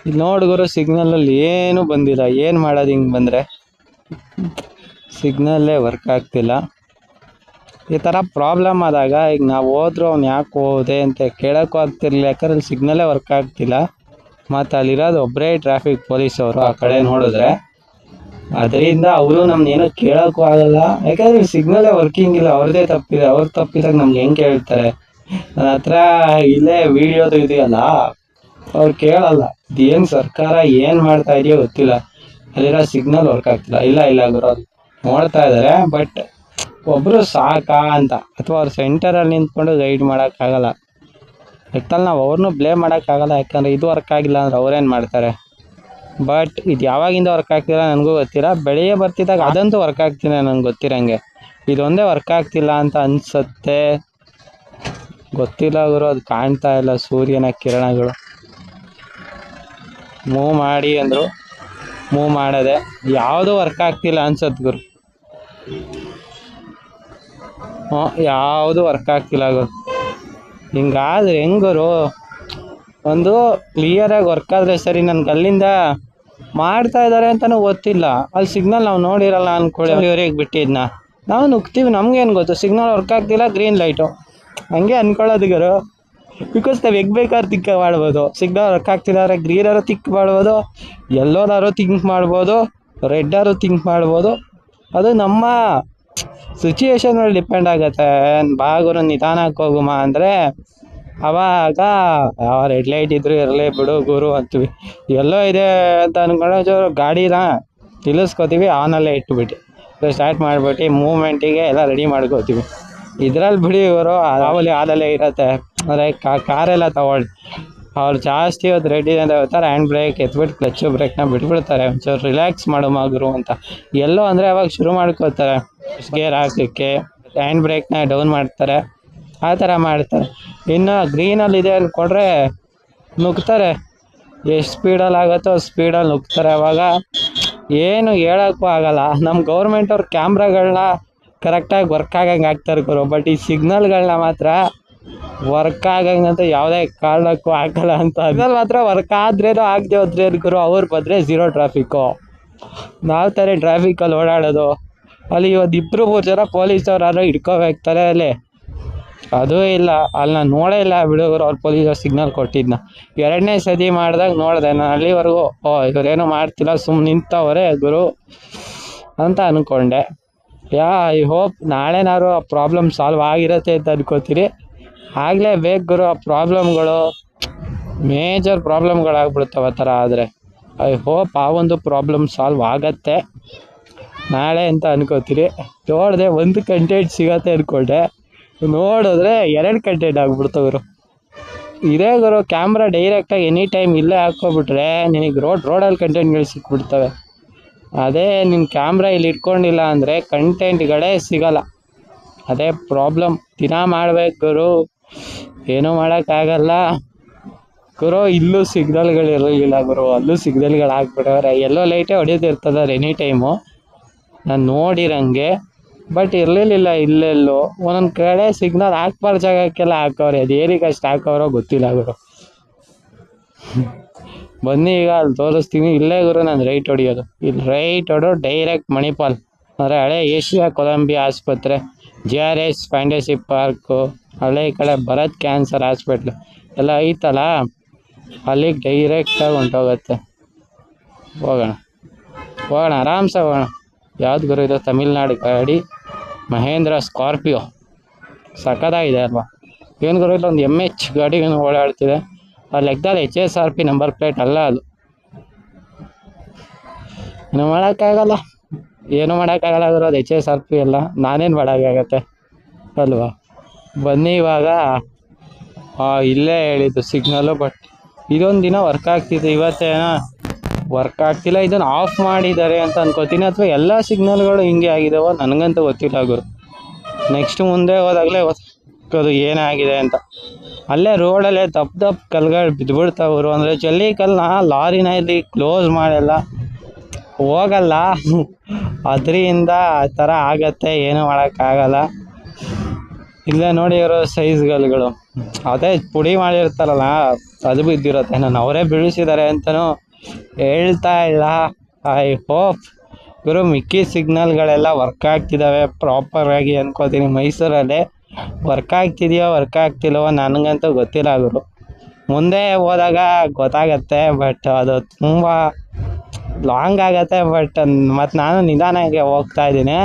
ಇಲ್ಲಿ ನೋಡಿದ್ರು ಸಿಗ್ನಲಲ್ಲಿ ಏನು ಬಂದಿಲ್ಲ. ಏನು ಮಾಡೋದು ಹಿಂಗೆ ಬಂದರೆ? ಸಿಗ್ನಲ್ಲೇ ವರ್ಕ್ ಆಗ್ತಿಲ್ಲ. ಈ ಥರ ಪ್ರಾಬ್ಲಮ್ ಆದಾಗ ಈಗ ನಾವು ಹೋದ್ರು ಅವ್ನು ಯಾಕೆ ಹೋದೆ ಅಂತ ಕೇಳೋಕ್ಕೂ ಆಗ್ತಿರ್ಲಿಲ್ಲ, ಯಾಕಂದ್ರೆ ಅಲ್ಲಿ ಸಿಗ್ನಲ್ಲೇ ವರ್ಕ್ ಆಗ್ತಿಲ್ಲ. ಮತ್ತು ಅಲ್ಲಿರೋದು ಒಬ್ಬರೇ ಟ್ರಾಫಿಕ್ ಪೊಲೀಸವರು ಆ ಕಡೆ ನೋಡಿದ್ರೆ, ಅದರಿಂದ ಅವರು ನಮ್ನೇನೋ ಕೇಳೋಕ್ಕೂ ಆಗಲ್ಲ, ಯಾಕಂದ್ರೆ ಸಿಗ್ನಲ್ಲೇ ವರ್ಕಿಂಗ್ ಇಲ್ಲ. ಅವ್ರದ್ದೇ ತಪ್ಪಿದೆ. ಅವ್ರು ತಪ್ಪಿದಾಗ ನಮ್ಗೆ ಹೆಂಗೆ ಕೇಳ್ತಾರೆ? ನನ್ನ ಹತ್ರ ಇಲ್ಲೇ ವಿಡಿಯೋದು ಇದೆಯಲ್ಲ, ಅವ್ರು ಕೇಳಲ್ಲ. ಇದೇನು ಸರ್ಕಾರ ಏನು ಮಾಡ್ತಾ ಇದೆಯೋ ಗೊತ್ತಿಲ್ಲ, ಅಲ್ಲಿರೋ ಸಿಗ್ನಲ್ ವರ್ಕ್ ಆಗ್ತಿಲ್ಲ. ಇಲ್ಲ ಗುರು, ನೋಡ್ತಾ ಇದ್ದಾರೆ, ಬಟ್ ಒಬ್ಬರು ಸಾಕಾ ಅಂತ, ಅಥವಾ ಅವ್ರು ಸೆಂಟರಲ್ಲಿ ನಿಂತ್ಕೊಂಡು ಗೈಡ್ ಮಾಡೋಕ್ಕಾಗಲ್ಲ. ಯಾಕಂದ್ರೆ ನಾವು ಅವ್ರನ್ನೂ ಬ್ಲೇಮ್ ಮಾಡೋಕ್ಕಾಗಲ್ಲ, ಯಾಕಂದರೆ ಇದು ವರ್ಕ್ ಆಗಿಲ್ಲ ಅಂದ್ರೆ ಅವ್ರೇನು ಮಾಡ್ತಾರೆ? ಬಟ್ ಇದು ಯಾವಾಗಿಂದ ವರ್ಕ್ ಆಗ್ತಿಲ್ಲ ನನಗೂ ಗೊತ್ತಿಲ್ಲ. ಬೆಳಿಗ್ಗೆ ಬರ್ತಿದ್ದಾಗ ಅದಂತೂ ವರ್ಕ್ ಆಗ್ತಿಲ್ಲ ನನಗೆ ಗೊತ್ತಿರಂಗೆ. ಇದೊಂದೇ ವರ್ಕ್ ಆಗ್ತಿಲ್ಲ ಅಂತ ಅನಿಸುತ್ತೆ, ಗೊತ್ತಿಲ್ಲ ಗುರು. ಅದು ಕಾಣ್ತಾ ಇಲ್ಲ ಸೂರ್ಯನ ಕಿರಣಗಳು. ಮೂವ್ ಮಾಡಿ ಅಂದರು, ಮೂವ್ ಮಾಡದೆ ಯಾವುದೂ ವರ್ಕ್ ಆಗ್ತಿಲ್ಲ ಅನ್ಸತ್ತೆ ಗುರು. ಯಾವುದು ವರ್ಕ್ ಆಗ್ತಿಲ್ಲ ಗುರು. ಹಿಂಗಾದ್ರೆ ಹೆಂಗ್ ಗುರು? ಒಂದು ಕ್ಲಿಯರಾಗಿ ವರ್ಕ್ ಆದರೆ ಸರಿ. ನನ್ಗೆ ಅಲ್ಲಿಂದ ಮಾಡ್ತಾ ಇದ್ದಾರೆ ಅಂತಲೂ ಗೊತ್ತಿಲ್ಲ. ಅಲ್ಲಿ ಸಿಗ್ನಲ್ ನಾವು ನೋಡಿರಲ್ಲ ಅಂದ್ಕೊಳ್ಳಿ, ಇವ್ರಿಗೆ ಬಿಟ್ಟಿದ್ನ ನಾವು ನುಗ್ತೀವಿ. ನಮ್ಗೇನು ಗೊತ್ತು? ಸಿಗ್ನಲ್ ವರ್ಕ್ ಆಗ್ತಿಲ್ಲ, ಗ್ರೀನ್ ಲೈಟು, ಹಂಗೆ ಅಂದ್ಕೊಳ್ಳೋದು ಗುರು. ಬಿಕಾಸ್ ನಾವು ಹೆಂಗೆ ಬೇಕಾದ್ರೂ ತಿಂಕ್ ಮಾಡ್ಬೋದು. ಸಿಗ್ನಲ್ ವರ್ಕ್ ಆಗ್ತಿದ್ದಾರೆ, ಗ್ರೀನಾರು ತಿಂಕ್ ಮಾಡ್ಬೋದು, ಎಲ್ಲೋನಾರು ಥಿಂಕ್ ಮಾಡ್ಬೋದು, ರೆಡ್ಡಾರು ಥಿಂಕ್ ಮಾಡ್ಬೋದು. ಅದು ನಮ್ಮ ಸಿಚುಯೇಷನ್ ಮೇಲೆ ಡಿಪೆಂಡ್ ಆಗುತ್ತೆ. ಬಾಗುರು ನಿಧಾನಕ್ಕೆ ಹೋಗುಮ ಅಂದರೆ ಅವಾಗ ರೆಡ್ ಲೈಟ್ ಇದ್ರೂ ಇರಲಿ ಬಿಡು ಗುರು ಅಂತೀವಿ. ಎಲ್ಲೋ ಇದೆ ಅಂತ ಅಂದ್ಕೊಂಡು ಗಾಡಿನ ನಿಲ್ಲಿಸ್ಕೋತೀವಿ, ಆನಲ್ಲೇ ಇಟ್ಬಿಟ್ಟು ಸ್ಟಾರ್ಟ್ ಮಾಡಿಬಿಟ್ಟು ಮೂವ್ಮೆಂಟಿಗೆ ಎಲ್ಲ ರೆಡಿ ಮಾಡ್ಕೋತೀವಿ. ಇದ್ರಲ್ಲಿ ಬಿಡಿ ಇವರು ರಾವಲಿ ಆದಲ್ಲೇ ಇರತ್ತೆ. ಅಂದರೆ ಕಾರೆಲ್ಲ ತಗೊಳ್ಳಿ, ಅವ್ರು ಜಾಸ್ತಿ ಹೊತ್ತು ರೆಡ್ ಇದೆ ಅಂತ ಹೇಳ್ತಾರೆ, ಹ್ಯಾಂಡ್ ಬ್ರೇಕ್ ಎತ್ಬಿಟ್ಟು ಕ್ಲಚ್ಚು ಬ್ರೇಕ್ನ ಬಿಟ್ಬಿಡ್ತಾರೆ. ಒಂಚೂರು ರಿಲ್ಯಾಕ್ಸ್ ಮಾಡು ಮಗರು ಅಂತ. ಎಲ್ಲೋ ಅಂದರೆ ಅವಾಗ ಶುರು ಮಾಡ್ಕೋತಾರೆ ಗೇರ್ ಹಾಕಲಿಕ್ಕೆ, ಹ್ಯಾಂಡ್ ಬ್ರೇಕ್ನ ಡೌನ್ ಮಾಡ್ತಾರೆ, ಆ ಥರ ಮಾಡ್ತಾರೆ. ಇನ್ನು ಗ್ರೀನಲ್ಲಿದೆ ಅಂದ್ಕೊಂಡ್ರೆ ನುಗ್ತಾರೆ. ಎಷ್ಟು ಸ್ಪೀಡಲ್ಲಿ ಆಗುತ್ತೋ ಸ್ಪೀಡಲ್ಲಿ ನುಗ್ತಾರೆ. ಅವಾಗ ಏನು ಹೇಳೋಕ್ಕೂ ಆಗಲ್ಲ. ನಮ್ಮ ಗೌರ್ಮೆಂಟ್ ಅವ್ರ ಕ್ಯಾಮ್ರಾಗಳನ್ನ ಕರೆಕ್ಟಾಗಿ ವರ್ಕ್ ಆಗಂಗೆ ಆಗ್ತಾರೆ ಗುರು. ಬಟ್ ಈ ಸಿಗ್ನಲ್ಗಳನ್ನ ಮಾತ್ರ ವರ್ಕ್ ಆಗಂಗಂತ ಯಾವುದೇ ಕಾರಣಕ್ಕೂ ಆಗಲ್ಲ ಅಂತ. ಅದ್ರಲ್ಲಿ ಮಾತ್ರ ವರ್ಕ್ ಆದ್ರೇನೋ ಆಗದೆ ಹೋದ್ರೆ ಗುರು, ಅವ್ರು ಬಂದರೆ ಝೀರೋ ಟ್ರಾಫಿಕ್ಕು. ನಾವು ತಾನೇ ಟ್ರಾಫಿಕಲ್ಲಿ ಓಡಾಡೋದು. ಅಲ್ಲಿ ಇವತ್ತು 2-3 ಜನ ಪೊಲೀಸವ್ರು ಯಾರೋ ಹಿಡ್ಕೋಬೇಕಾರೆ ಅಲ್ಲಿ, ಅದೂ ಇಲ್ಲ. ಅಲ್ಲಿ ನಾನು ನೋಡೇ ಇಲ್ಲ ಬಿಡುಗರು ಅವ್ರು ಪೊಲೀಸವ್ರು ಸಿಗ್ನಲ್ ಕೊಟ್ಟಿದ್ದನ್ನ. 2ನೇ ಸತಿ ಮಾಡಿದಾಗ ನೋಡಿದೆ ನಾನು. ಅಲ್ಲಿವರೆಗೂ ಇವರೇನು ಮಾಡ್ತಿಲ್ಲ, ಸುಮ್ಮನೆ ನಿಂತವರೇ ಗುರು ಅಂತ ಅಂದ್ಕೊಂಡೆ. ಐ ಹೋಪ್ ನಾಳೆನಾರು ಆ ಪ್ರಾಬ್ಲಮ್ ಸಾಲ್ವ್ ಆಗಿರುತ್ತೆ ಅಂತ ಅನ್ಕೋತೀರಿ. ಆಗಲೇ ಬೇಕು ಗುರು. ಆ ಪ್ರಾಬ್ಲಮ್ಗಳು ಮೇಜರ್ ಪ್ರಾಬ್ಲಮ್ಗಳಾಗ್ಬಿಡ್ತವೆ ಆ ಥರ ಆದರೆ. ಐ ಹೋಪ್ ಆ ಒಂದು ಪ್ರಾಬ್ಲಮ್ ಸಾಲ್ವ್ ಆಗತ್ತೆ ನಾಳೆ ಅಂತ ಅನ್ಕೋತೀರಿ. ನೋಡಿದೆ ಒಂದು ಕಂಟೆಂಟ್ ಸಿಗತ್ತೆ ಅಂದ್ಕೊಂಡೆ, ನೋಡಿದ್ರೆ 2 ಕಂಟೆಂಟ್ ಆಗ್ಬಿಡ್ತವ್ರು. ಇದೇ ಗುರು ಕ್ಯಾಮ್ರಾ ಡೈರೆಕ್ಟಾಗಿ ಎನಿ ಟೈಮ್ ಇಲ್ಲೇ ಹಾಕ್ಕೊಬಿಟ್ರೆ ನಿನಗೆ ರೋಡಲ್ಲಿ ಕಂಟೆಂಟ್ಗಳು ಸಿಕ್ಬಿಡ್ತವೆ. ಅದೇ ನಿನ್ನ ಕ್ಯಾಮ್ರಾ ಇಲ್ಲಿ ಇಟ್ಕೊಂಡಿಲ್ಲ ಅಂದರೆ ಕಂಟೆಂಟ್ಗಳೇ ಸಿಗಲ್ಲ. ಅದೇ ಪ್ರಾಬ್ಲಮ್. ದಿನ ಮಾಡ್ಬೇಕು ಗುರು, ಏನೂ ಮಾಡೋಕ್ಕಾಗಲ್ಲ ಗುರು. ಇಲ್ಲೂ ಸಿಗ್ನಲ್ಗಳಿರಲಿಲ್ಲ ಗುರು, ಅಲ್ಲೂ ಸಿಗ್ನಲ್ಗಳು ಹಾಕ್ಬಿಟ್ಟವ್ರೆ. ಎಲ್ಲೋ ಲೈಟೇ ಹೊಡೆಯೋದಿರ್ತದೆ ಎನಿ ಟೈಮು ನಾನು ನೋಡಿರಂಗೆ. ಬಟ್ ಇರಲಿಲ್ಲ ಇಲ್ಲೆಲ್ಲೋ. ಒಂದೊಂದು ಕಡೆ ಸಿಗ್ನಲ್ ಹಾಕ್ಬಾರ್ದು ಜಾಗಕ್ಕೆಲ್ಲ ಹಾಕವ್ರೆ. ಅದು ಏನಕ್ಕೆ ಅಷ್ಟು ಹಾಕವ್ರೋ ಗೊತ್ತಿಲ್ಲ ಗುರು. ಬನ್ನಿ ಈಗ ಅಲ್ಲಿ ತೋರಿಸ್ತೀನಿ. ಇಲ್ಲೇ ಗುರು ನಾನು ರೈಟ್ ಹೊಡಿಯೋದು. ಇಲ್ಲಿ ರೈಟ್ ಹೊಡೋ ಡೈರೆಕ್ಟ್ ಮಣಿಪಾಲ್ ಅಂದರೆ ಹಳೆ ಏಷ್ಯಾ ಕೊಲಂಬಿಯಾ ಆಸ್ಪತ್ರೆ, JRS ಫ್ಯಾಂಟಸಿ ಪಾರ್ಕು, ಹಳೆ ಈ ಕಡೆ ಭರತ್ ಕ್ಯಾನ್ಸರ್ ಹಾಸ್ಪಿಟ್ಲು ಎಲ್ಲ ಐತಲ್ಲ, ಅಲ್ಲಿಗೆ ಡೈರೆಕ್ಟಾಗಿ ಹೊಂಟೋಗುತ್ತೆ. ಹೋಗೋಣ ಆರಾಮ್ಸೆ ಹೋಗೋಣ. ಯಾವ್ದು ಗುರು ಇದು? ತಮಿಳ್ನಾಡು ಗಾಡಿ, ಮಹೇಂದ್ರ ಸ್ಕಾರ್ಪಿಯೋ. ಸಖತ್ತಾಗಿದೆ ಅಲ್ವಾ? ಏನು ಗುರು, ಇಲ್ಲೊಂದು MH ಗಾಡಿಗೂ ಓಡಾಡ್ತಿದೆ. ಆ ಲೆಕ್ಕದಲ್ಲಿ HSRP ನಂಬರ್ ಪ್ಲೇಟ್ ಅಲ್ಲ ಅದು. ಏನು ಮಾಡೋಕ್ಕಾಗಲ್ಲ ಗುರು, ಅದು HSRP ಅಲ್ಲ. ನಾನೇನು ಮಾಡೋಕ್ಕಾಗತ್ತೆ ಅಲ್ವಾ? ಬನ್ನಿ ಇವಾಗ ಇಲ್ಲೇ ಹೇಳಿದ್ದು ಸಿಗ್ನಲ್ಲು. ಬಟ್ ಇದೊಂದು ದಿನ ವರ್ಕ್ ಆಗ್ತಿದೆ, ಇವತ್ತೇನೋ ವರ್ಕ್ ಆಗ್ತಿಲ್ಲ. ಇದನ್ನು ಆಫ್ ಮಾಡಿದ್ದಾರೆ ಅಂತ ಅನ್ಕೋತೀನಿ, ಅಥವಾ ಎಲ್ಲ ಸಿಗ್ನಲ್ಗಳು ಹಿಂಗೆ ಆಗಿದಾವೋ ನನಗಂತೂ ಗೊತ್ತಿಲ್ಲ ಗುರು. ನೆಕ್ಸ್ಟ್ ಮುಂದೆ ಹೋದಾಗಲೇ ಅದು ಏನಾಗಿದೆ ಅಂತ. ಅಲ್ಲೇ ರೋಡಲ್ಲೇ ದಪ್ಪ ಕಲ್ಗಳು ಬಿದ್ದುಬಿಡ್ತಾವ್ರು. ಅಂದರೆ ಜಲ್ಲಿ ಕಲ್ಲನ್ನ ಲಾರಿನ ಇಲ್ಲಿ ಕ್ಲೋಸ್ ಮಾಡೆಲ್ಲ ಹೋಗಲ್ಲ, ಅದರಿಂದ ಆ ಥರ ಆಗತ್ತೆ. ಏನೂ ಮಾಡೋಕ್ಕಾಗಲ್ಲ. ಇಲ್ಲೇ ನೋಡಿ ಇವರು ಸೈಜ್ಗಳು, ಅದೇ ಪುಡಿ ಮಾಡಿರ್ತಾರಲ್ಲ ಅದು ಬಿದ್ದಿರುತ್ತೆ. ನಾನು ಅವರೇ ಬೀಳಿಸಿದ್ದಾರೆ ಅಂತಲೂ ಹೇಳ್ತಾ ಇಲ್ಲ. ಐ ಹೋಪ್ ಗುರು ಮಿಕ್ಕಿ ಸಿಗ್ನಲ್ಗಳೆಲ್ಲ ವರ್ಕ್ ಆಗ್ತಿದ್ದಾವೆ ಪ್ರಾಪರಾಗಿ ಅನ್ಕೋತೀನಿ. ಮೈಸೂರಲ್ಲಿ ವರ್ಕ್ ಆಗ್ತಿದೆಯೋ ವರ್ಕ್ ಆಗ್ತಿಲ್ವೋ ನನಗಂತೂ ಗೊತ್ತಿಲ್ಲ ಗುರು. ಮುಂದೆ ಹೋದಾಗ ಗೊತ್ತಾಗತ್ತೆ. ಬಟ್ ಅದು ತುಂಬ ಲಾಂಗ್ ಆಗತ್ತೆ. ಬಟ್ ಮತ್ತು ನಾನು ನಿಧಾನಕ್ಕೆ ಹೋಗ್ತಾ ಇದ್ದೀನಿ.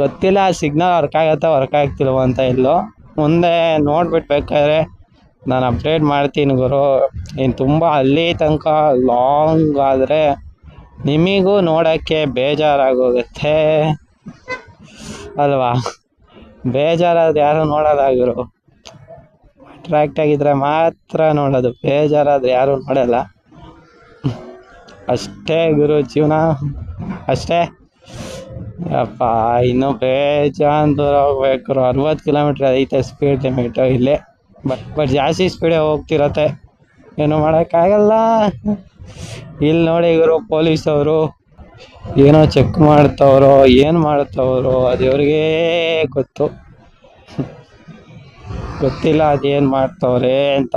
ಗೊತ್ತಿಲ್ಲ ಸಿಗ್ನಲ್ ವರ್ಕ್ ಆಗತ್ತೋ ವರ್ಕ್ ಆಗ್ತಿಲ್ವೋ ಅಂತ ಇಲ್ಲೋ. ಮುಂದೆ ನೋಡ್ಬಿಟ್ಟು ಬೇಕಾದ್ರೆ ನಾನು ಅಪ್ಡೇಟ್ ಮಾಡ್ತೀನಿ ಗುರು. ಇನ್ನು ತುಂಬ ಅಲ್ಲಿ ತನಕ ಲಾಂಗ್ ಆದರೆ ನಿಮಗೂ ನೋಡೋಕ್ಕೆ ಬೇಜಾರಾಗೋಗುತ್ತೆ ಅಲ್ವಾ? ಬೇಜಾರಾದ್ರೆ ಯಾರು ನೋಡೋಲ್ಲ ಗುರು. ಅಟ್ರಾಕ್ಟ್ ಆಗಿದ್ರೆ ಮಾತ್ರ ನೋಡೋದು, ಬೇಜಾರಾದ್ರೆ ಯಾರು ನೋಡಲ್ಲ. ಅಷ್ಟೇ ಗುರು ಜೀವನ, ಅಷ್ಟೇ. ಅಪ್ಪ ಇನ್ನೂ ಬೇಜಾನ್ ದೂರ ಹೋಗ್ಬೇಕು. 60 ಕಿಲೋಮೀಟ್ರ್ ಐತೆ ಸ್ಪೀಡ್ ಲಿಮಿಟು ಇಲ್ಲೇ. ಬಟ್ ಜಾಸ್ತಿ ಸ್ಪೀಡೇ ಹೋಗ್ತಿರತ್ತೆ, ಏನು ಮಾಡೋಕ್ಕಾಗಲ್ಲ. ಇಲ್ಲಿ ನೋಡಿ ಗುರು ಪೊಲೀಸವರು ಏನೋ ಚೆಕ್ ಮಾಡ್ತವ್ರೋ ಏನು ಮಾಡ್ತವ್ರೋ ಅದು ಇವ್ರಿಗೇ ಗೊತ್ತು. ಗೊತ್ತಿಲ್ಲ ಅದೇನು ಮಾಡ್ತವ್ರೆ ಅಂತ.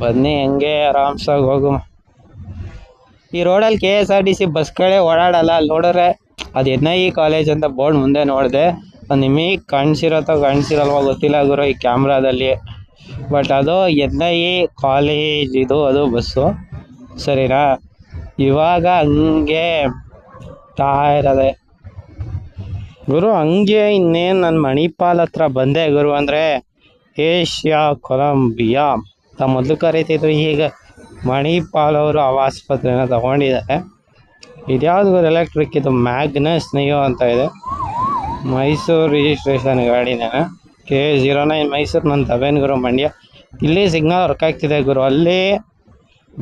ಬನ್ನಿ ಹಂಗೆ ಆರಾಮ್ಸಾಗಿ ಹೋಗು. ಈ ರೋಡಲ್ಲಿ KSRTC ಬಸ್ಗಳೇ ಓಡಾಡಲ್ಲ. ಅಲ್ಲಿ ನೋಡಿದ್ರೆ ಅದು NIE ಕಾಲೇಜ್ ಅಂತ ಬೋರ್ಡ್ ಮುಂದೆ ನೋಡಿದೆ. ನಿಮಗೆ ಕಾಣಿಸಿರಲ್ವೋ ಗೊತ್ತಿಲ್ಲ ಗುರು ಈ ಕ್ಯಾಮ್ರಾದಲ್ಲಿ. ಬಟ್ ಅದು NIE ಕಾಲೇಜ್ ಅದು ಬಸ್ಸು, ಸರಿನಾ? ಇವಾಗ ಹಂಗೆ ಇರೋದೆ ಗುರು. ಹಂಗೆ ಇನ್ನೇನು ನಾನು ಮಣಿಪಾಲ್ ಹತ್ರ ಬಂದೆ ಗುರು. ಅಂದರೆ ಏಷ್ಯಾ ಕೊಲಂಬಿಯಾ ಅಂತ ಮೊದಲು ಕರೀತಿದ್ರು, ಈಗ ಮಣಿಪಾಲ್ ಅವರು ಆಸ್ಪತ್ರೆನ ತಗೊಂಡಿದ್ದಾರೆ. ಇದ್ಯಾವುದು ಗುರು ಎಲೆಕ್ಟ್ರಿಕ್? ಇದು ಮ್ಯಾಗ್ನಸ್ ನಿಯೋ ಅಂತ ಇದೆ. ಮೈಸೂರು ರಿಜಿಸ್ಟ್ರೇಷನ್ ಗಾಡಿನೇ. K09 ಮೈಸೂರು. ನನ್ನ ತವೇನು ಗುರು ಮಂಡ್ಯ. ಇಲ್ಲಿ ಸಿಗ್ನಲ್ ವರ್ಕ್ ಆಗ್ತಿದೆ ಗುರು. ಅಲ್ಲಿ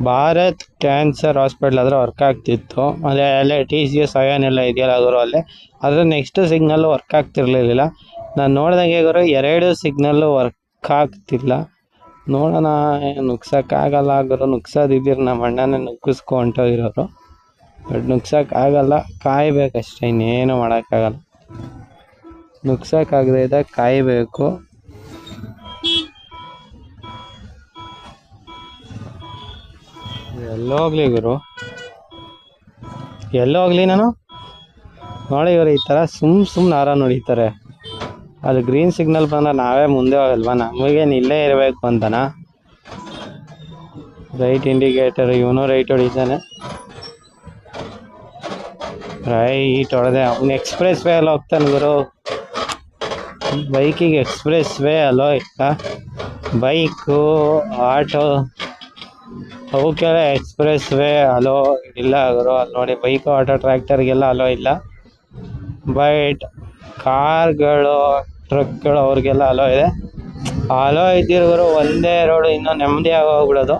ಭಾರತ್ ಕ್ಯಾನ್ಸರ್ ಹಾಸ್ಪಿಟ್ಲ್ ಹತ್ರ ವರ್ಕ್ ಆಗ್ತಿತ್ತು. ಅದೇ ಅಲ್ಲೇ TCS ಎಲ್ಲ ಇದೆಯಲ್ಲ ಗುರು ಅಲ್ಲೇ. ಆದರೆ ನೆಕ್ಸ್ಟ್ ಸಿಗ್ನಲ್ಲು ವರ್ಕ್ ಆಗ್ತಿರ್ಲಿಲ್ಲ. ನಾನು ನೋಡಿದಂಗೆ ಗುರು 2 ಸಿಗ್ನಲ್ಲು ವರ್ಕ್ ಆಗ್ತಿಲ್ಲ. ನೋಡೋಣ, ನುಗ್ಸೋಕ್ಕಾಗಲ್ಲ ಗುರು. ನುಗ್ಸೋದಿದ್ದೀರಿ ನಮ್ಮ ಅಣ್ಣನೇ ನುಗ್ಗಿಸ್ಕೊಂಡೋಗಿರೋರು. ಬಟ್ ನುಗ್ಸೋಕ್ಕಾಗಲ್ಲ, ಕಾಯಬೇಕಷ್ಟೇ, ಇನ್ನೇನು ಮಾಡೋಕ್ಕಾಗಲ್ಲ. ನುಗ್ಸೋಕ್ಕಾಗದೇ ಇದ್ದಾಗ ಕಾಯಬೇಕು. ಎಲ್ಲೋಗ್ಲಿ ಗುರು, ಎಲ್ಲೋಗ್ಲಿ ನಾನು ನೋಡಿ ಇವರು ಈ ಥರ ಸುಮ್ಮನೆ ಆರ ನೋಡಿತಾರೆ. ಅದು ಗ್ರೀನ್ ಸಿಗ್ನಲ್ ಬಂದ್ರೆ ನಾವೇ ಮುಂದೆ ಹೋಗಲ್ವಾ? ನಮಗೇನು ಇಲ್ಲೇ ಇರಬೇಕು ಅಂತನಾ? ರೈಟ್ ಇಂಡಿಕೇಟರ್, ಇವನು ರೈಟ್ ಹೊಡಿತಾನೆ. ರೈಟ್ ಹೊಡೆದೆ. ಅವ್ನು ಎಕ್ಸ್ಪ್ರೆಸ್ ವೇ ಅಲ್ಲಿ ಹೋಗ್ತಾನೆ ಗುರು. ಬೈಕಿಗೆ ಎಕ್ಸ್ಪ್ರೆಸ್ ವೇ ಅಲೋ ಇಲ್ಲ. ಬೈಕು, ಆಟೋ ಅವಕ್ಕೆಲ್ಲ ಎಕ್ಸ್ಪ್ರೆಸ್ ವೇ ಅಲೋ ಇಲ್ಲ ಗುರು. ಅಲ್ಲಿ ನೋಡಿ ಬೈಕು, ಆಟೋ, ಟ್ರ್ಯಾಕ್ಟರ್ಗೆಲ್ಲ ಅಲೋ ಇಲ್ಲ. ಬಟ್ ಕಾರ್ಗಳು, ಟ್ರಕ್ಗಳು ಅವ್ರಿಗೆಲ್ಲ ಅಲೋ ಇದೆ. ಅಲೋ ಇದ್ದಿರೋರು ಒಂದೇ ರೋಡು, ಇನ್ನೂ ನೆಮ್ಮದಿಯಾಗಿ ಹೋಗ್ಬಿಡೋದು.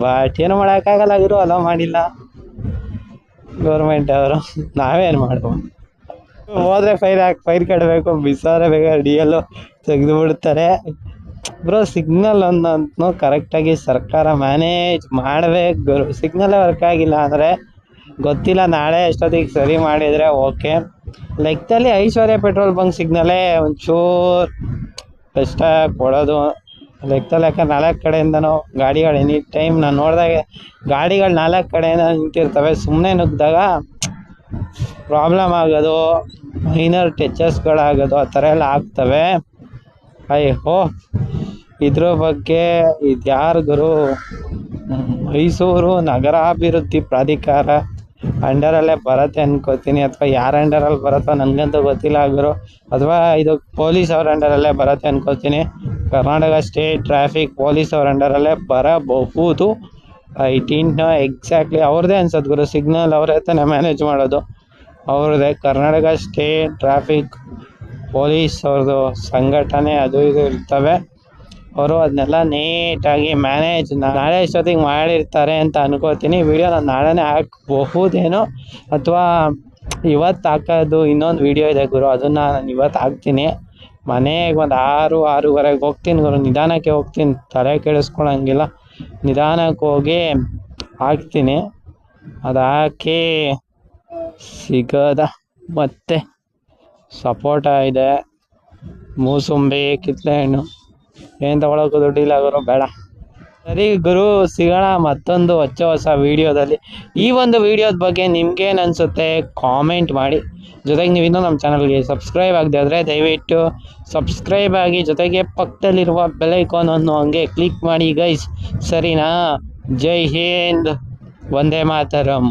ಬಟ್ ಏನು ಮಾಡೋಕ್ಕಾಗಲ್ಲ ಗುರು, ಅಲೋ ಮಾಡಿಲ್ಲ ಗೌರ್ಮೆಂಟ್ ಅವರು. ನಾವೇನು ಮಾಡ್ಬೋದು? ಹೋದ್ರೆ ಫೈನ್ ಕಟ್ಟಬೇಕು, ಬಿಸಾರೆ ಬೇಗ DL ತೆಗೆದು ಬಿಡ್ತಾರೆ ಬ್ರೋ. ಸಿಗ್ನಲ್ ಒಂದಂತೂ ಕರೆಕ್ಟಾಗಿ ಸರ್ಕಾರ ಮ್ಯಾನೇಜ್ ಮಾಡಬೇಕು ಗುರು. ಸಿಗ್ನಲ್ಲೇ ವರ್ಕ್ ಆಗಿಲ್ಲ ಅಂದರೆ ಗೊತ್ತಿಲ್ಲ, ನಾಳೆ ಎಷ್ಟೊತ್ತಿಗೆ ಸರಿ ಮಾಡಿದರೆ ಓಕೆ. ಲೆಕ್ಕದಲ್ಲಿ ಐಶ್ವರ್ಯ ಪೆಟ್ರೋಲ್ ಬಂಕ್ ಸಿಗ್ನಲ್ಲೇ ಒಂಚೂರು ಕಷ್ಟ ಕೊಡೋದು ಲೆಕ್ಕದಲ್ಲಿ. ಯಾಕಂದ್ರೆ 4 ಕಡೆಯಿಂದನೂ ಗಾಡಿಗಳು ಎನಿ ಟೈಮ್ ನಾನು ನೋಡಿದಾಗ ಗಾಡಿಗಳು 4 ಕಡೆಯಿಂದ ನಿಂತಿರ್ತವೆ. ಸುಮ್ಮನೆ ನುಗ್ಗಿದಾಗ ಪ್ರಾಬ್ಲಮ್ ಆಗೋದು, ಮೈನರ್ ಟಚಸ್ಗಳಾಗೋದು ಆ ಥರ ಎಲ್ಲ ಆಗ್ತವೆ. ಇದ್ರ ಬಗ್ಗೆ ಇದ್ಯಾರು ಗುರು? ಮೈಸೂರು ನಗರಾಭಿವೃದ್ಧಿ ಪ್ರಾಧಿಕಾರ ಅಂಡರಲ್ಲೇ ಬರುತ್ತೆ ಅನ್ಕೋತೀನಿ, ಅಥವಾ ಯಾರ ಅಂಡರಲ್ಲಿ ಬರುತ್ತೋ ನನಗಂತೂ ಗೊತ್ತಿಲ್ಲ ಗುರು. ಅಥವಾ ಇದು ಪೊಲೀಸ್ ಅವ್ರ ಅಂಡರಲ್ಲೇ ಬರುತ್ತೆ ಅನ್ಕೋತೀನಿ. ಕರ್ನಾಟಕ ಸ್ಟೇಟ್ ಟ್ರಾಫಿಕ್ ಪೊಲೀಸ್ ಅವ್ರ ಅಂಡರಲ್ಲೇ ಬರಬಹುದು. I didn't know exactly. ಅವ್ರದ್ದೇ ಅನ್ಸೋದು ಗುರು ಸಿಗ್ನಲ್, ಅವರೇ ತಾನೇ ಮ್ಯಾನೇಜ್ ಮಾಡೋದು, ಅವ್ರದ್ದೇ. ಕರ್ನಾಟಕ ಸ್ಟೇಟ್ ಟ್ರಾಫಿಕ್ ಪೊಲೀಸ್ ಅವ್ರದ್ದು ಸಂಘಟನೆ ಅದು ಇದು ಇರ್ತವೆ. ಅವರು ಅದನ್ನೆಲ್ಲ ನೀಟಾಗಿ ಮ್ಯಾನೇಜ್ ನಾಳೆ ಇಷ್ಟೊತ್ತಿಗೆ ಮಾಡಿರ್ತಾರೆ ಅಂತ ಅನ್ಕೋತೀನಿ. ವಿಡಿಯೋ ನಾನು ನಾಳೆನೇ ಹಾಕಬಹುದೇನೋ, ಅಥವಾ ಇವತ್ತು ಹಾಕೋದು ಇನ್ನೊಂದು ವಿಡಿಯೋ ಇದೆ ಗುರು, ಅದನ್ನು ನಾನು ಇವತ್ತು ಹಾಕ್ತೀನಿ. ಮನೆಗೆ ಒಂದು 6-6:30 ಹೋಗ್ತೀನಿ ಗುರು. ನಿಧಾನಕ್ಕೆ ಹೋಗ್ತೀನಿ, ತಲೆ ಕೆಡಿಸ್ಕೊಳಂಗಿಲ್ಲ. ನಿಧಾನಕ್ಕೆ ಹೋಗಿ ಹಾಕ್ತೀನಿ. ಅದು ಹಾಕಿ ಸಿಗೋದ ಮತ್ತೆ ಸಪೋಟ ಇದೆ. ಮೂಸುಂಬಿ ಕಿತ್ಲೆ ಹಣ್ಣು ಏನು ತಗೊಳಕ್ಕೂ ದುಡ್ಡಿಲ್ಲ ಗುರು, ಬೇಡ. ಸರಿ ಗುರು, ಸಿಗೋಣ ಮತ್ತೊಂದು ಹೊಸ ವಿಡಿಯೋದಲ್ಲಿ. ಈ ಒಂದು ವಿಡಿಯೋದ ಬಗ್ಗೆ ನಿಮ್ಗೇನು ಅನಿಸುತ್ತೆ ಕಾಮೆಂಟ್ ಮಾಡಿ. ಜೊತೆಗೆ ನೀವು ಇನ್ನೂ ನಮ್ಮ ಚಾನಲ್ಗೆ ಸಬ್ಸ್ಕ್ರೈಬ್ ಆಗದೆ ಆದರೆ ದಯವಿಟ್ಟು ಸಬ್ಸ್ಕ್ರೈಬ್ ಆಗಿ, ಜೊತೆಗೆ ಪಕ್ಕದಲ್ಲಿರುವ ಬೆಲ್ ಐಕಾನ್ ಅನ್ನು ಹಂಗೆ ಕ್ಲಿಕ್ ಮಾಡಿ ಗೈಸ್, ಸರಿನಾ? ಜೈ ಹಿಂದ್, ವಂದೇ ಮಾತರಂ.